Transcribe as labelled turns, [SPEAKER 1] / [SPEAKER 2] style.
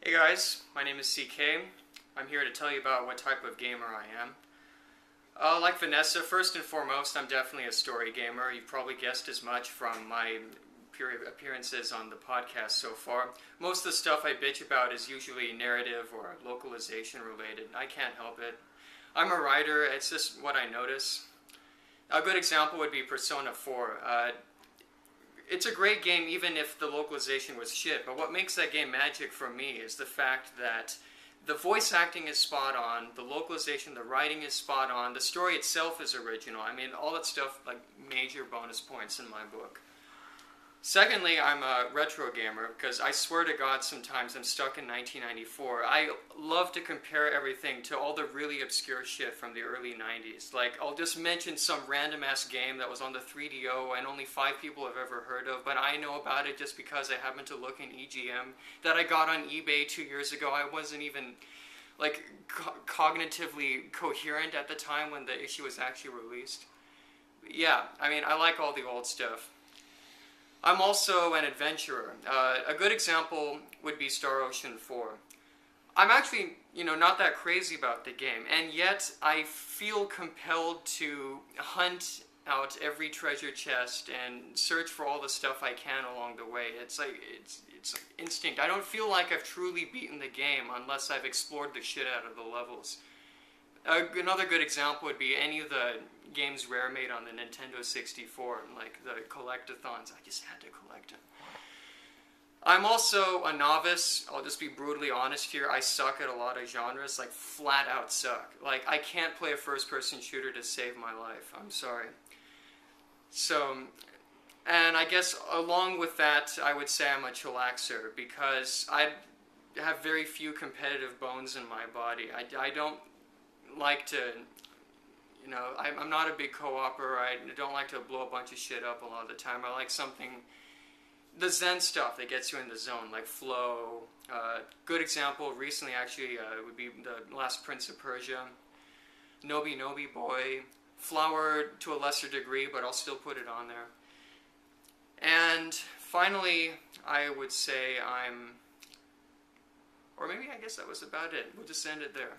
[SPEAKER 1] Hey guys, my name is CK. I'm here to tell you about what type of gamer I am. Like Vanessa, first and foremost, I'm definitely a story gamer. You've probably guessed as much from my appearances on the podcast so far. Most of the stuff I bitch about is usually narrative or localization related. I can't help it. I'm a writer, it's just what I notice. A good example would be Persona 4. It's a great game even if the localization was shit, but what makes that game magic for me is the fact that the voice acting is spot on, the localization, the writing is spot on, the story itself is original. I mean, all that stuff, like, major bonus points in my book. Secondly, I'm a retro gamer, because I swear to God sometimes I'm stuck in 1994. I love to compare everything to all the really obscure shit from the early 90s. Like, I'll just mention some random-ass game that was on the 3DO and only 5 people have ever heard of, but I know about it just because I happened to look in EGM, that I got on eBay 2 years ago. I wasn't even, like, cognitively coherent at the time when the issue was actually released. Yeah, I mean, I like all the old stuff. I'm also an adventurer. A good example would be Star Ocean 4. I'm actually, not that crazy about the game, and yet I feel compelled to hunt out every treasure chest and search for all the stuff I can along the way. It's instinct. I don't feel like I've truly beaten the game unless I've explored the shit out of the levels. Another good example would be any of the games Rare made on the Nintendo 64, like the collectathons. I just had to collect them. I'm also a novice. I'll just be brutally honest here. I suck at a lot of genres, like flat out suck. Like, I can't play a first-person shooter to save my life. I'm sorry. So, and I guess along with that, I would say I'm a chillaxer because I have very few competitive bones in my body. I don't like to, I'm not a big co-opper. I don't like to blow a bunch of shit up a lot of the time. I like something, the Zen stuff that gets you in the zone, like flow. Good example recently actually would be the last Prince of Persia, Nobi Nobi Boy, Flower to a lesser degree, but I'll still put it on there. And finally, I would say or maybe I guess that was about it. We'll just end it there.